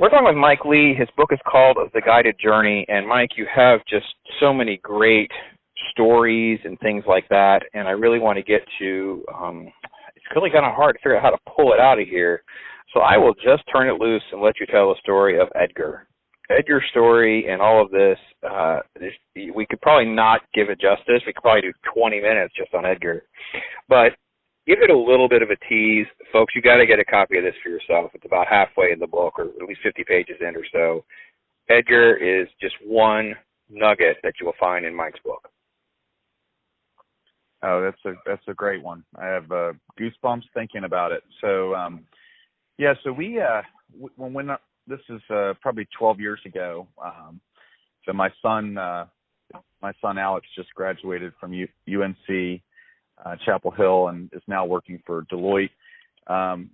We're talking with Mike Lee. His book is called The Guided Journey. And, Mike, you have just so many great stories and things like that. And I really want to get to it's really kind of hard to figure out how to pull it out of here. So I will just turn it loose and let you tell the story of Edgar. Edgar's story and all of this, we could probably not give it justice. We could probably do 20 minutes just on Edgar. But give it a little bit of a tease. Folks, you got to get a copy of this for yourself. It's about halfway in the book, or at least 50 pages in or so. Edgar is just one nugget that you will find in Mike's book. Oh, that's a great one. I have goosebumps thinking about it. So, so we when this is probably 12 years ago. So my son Alex just graduated from UNC Chapel Hill and is now working for Deloitte.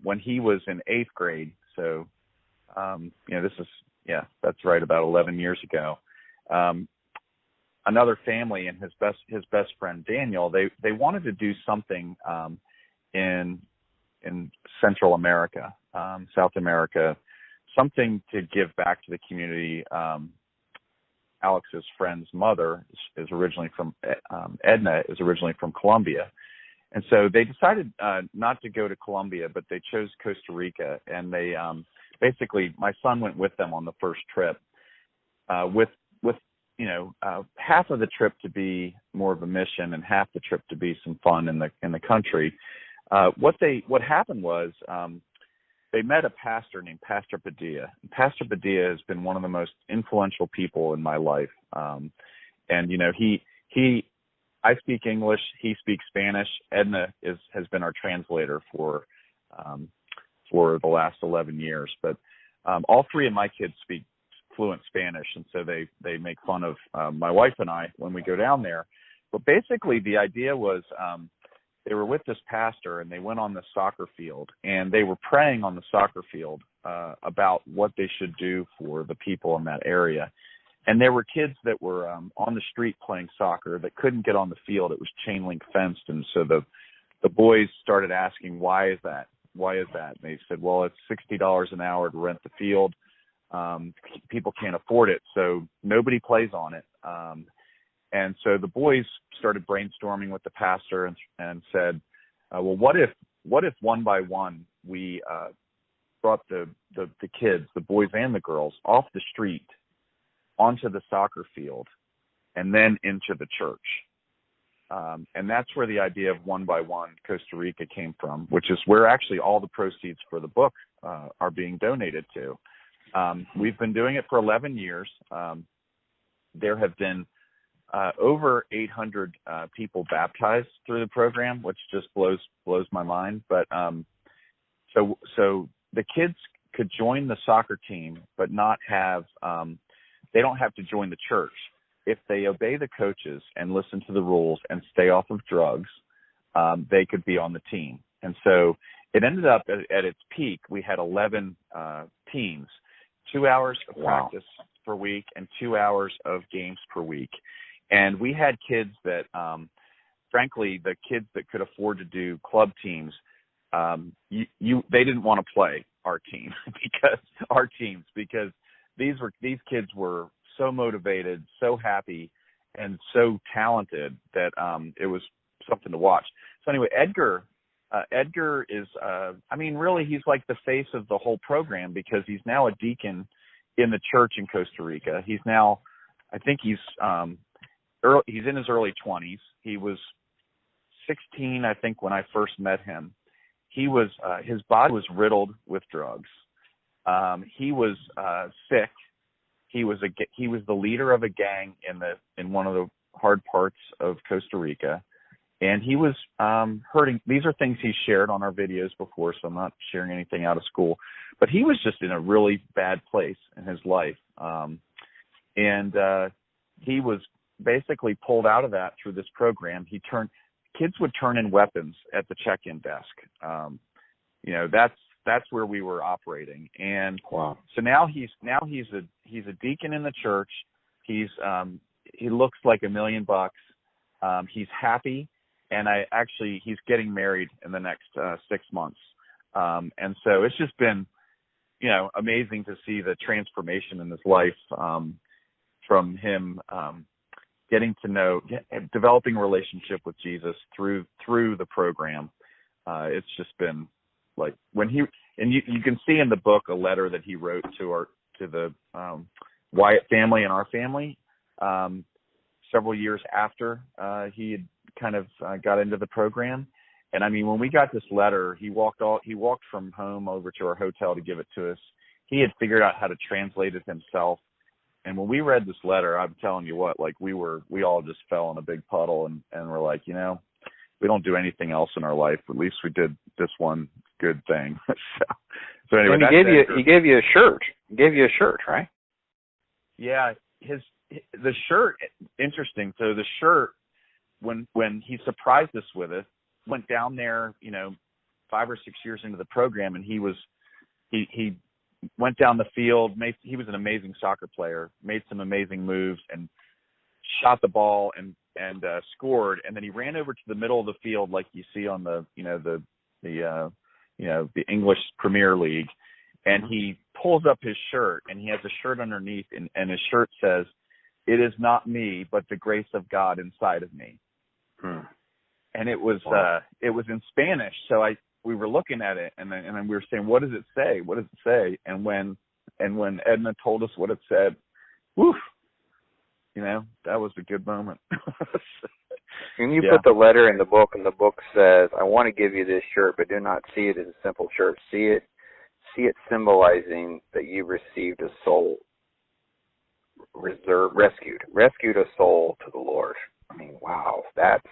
When he was in 8th grade, so that's right, about 11 years ago. Another family and his best friend Daniel, they wanted to do something in Central America, South America, something to give back to the community. Alex's friend's mother is originally from Edna is originally from Colombia, and so they decided not to go to Colombia, but they chose Costa Rica, and they basically my son went with them on the first trip, with half of the trip to be more of a mission and half the trip to be some fun in the country. What happened was they met a pastor named Pastor Padilla. And Pastor Padilla has been one of the most influential people in my life. I speak English, he speaks Spanish. Edna has been our translator for the last 11 years. But all three of my kids speak fluent Spanish, and so they make fun of my wife and I when we go down there. But basically the idea was they were with this pastor, and they went on the soccer field, and they were praying on the soccer field about what they should do for the people in that area. And there were kids that were on the street playing soccer that couldn't get on the field. It was chain link fenced, and so the boys started asking, why is that? Why is that? And they said, well, it's $60 an hour to rent the field. People can't afford it, so nobody plays on it. And so the boys started brainstorming with the pastor and said, well, what if one by one we brought the kids, the boys and the girls, off the street onto the soccer field and then into the church? And that's where the idea of One-by-One Costa Rica came from, which is where actually all the proceeds for the book are being donated to. We've been doing it for 11 years. There have been over 800 people baptized through the program, which just blows my mind. But so the kids could join the soccer team, but not have they don't have to join the church. If they obey the coaches and listen to the rules and stay off of drugs, they could be on the team. And so it ended up at its peak, we had 11 teams, 2 hours of practice per week and 2 hours of games per week. And we had kids that, frankly, the kids that could afford to do club teams, they didn't want to play our team because these kids were so motivated, so happy, and so talented that it was something to watch. So anyway, Edgar is, really, he's like the face of the whole program because he's now a deacon in the church in Costa Rica. He's now, I think he's in his early 20s. He was 16, I think, when I first met him. He was his body was riddled with drugs. He was sick. He was the leader of a gang in one of the hard parts of Costa Rica, and he was hurting. These are things he shared on our videos before, so I'm not sharing anything out of school. But he was just in a really bad place in his life, and he was basically pulled out of that through this program. Kids would turn in weapons at the check-in desk. That's where we were operating. And so now he's a deacon in the church. He looks like $1 million. He's happy, and he's getting married in the next 6 months. And so it's just been amazing to see the transformation in his life, from him getting to know, developing a relationship with Jesus through the program. It's just been like when you can see in the book a letter that he wrote to the Wyatt family and our family several years after he had kind of got into the program. And I mean, when we got this letter, he walked from home over to our hotel to give it to us. He had figured out how to translate it himself. And when we read this letter, I'm telling you what, like we all just fell in a big puddle, and we're like, we don't do anything else in our life. At least we did this one good thing. so anyway, and he gave you a shirt. He gave you a shirt, right? Yeah, the shirt. Interesting. So the shirt, when he surprised us with it, went down there, 5 or 6 years into the program, and he went down the field. He was an amazing soccer player, made some amazing moves, and shot the ball and scored. And then he ran over to the middle of the field, like you see on the English Premier League, and he pulls up his shirt, and he has a shirt underneath, and his shirt says, "It is not me, but the grace of God inside of me." And it was in Spanish. So we were looking at it, and then we were saying, "What does it say? What does it say?" And when Edna told us what it said, woof, that was a good moment. And you put the letter in the book, and the book says, "I want to give you this shirt, but do not see it as a simple shirt. See it symbolizing that you received a soul, rescued a soul to the Lord." I mean, wow, that's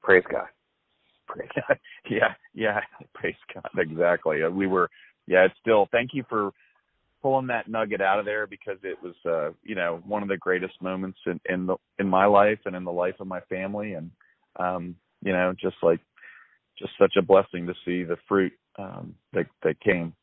praise God. Praise God. Yeah, praise God. Exactly. It's still, thank you for pulling that nugget out of there, because it was, one of the greatest moments in my life and in the life of my family. And, just such a blessing to see the fruit, that came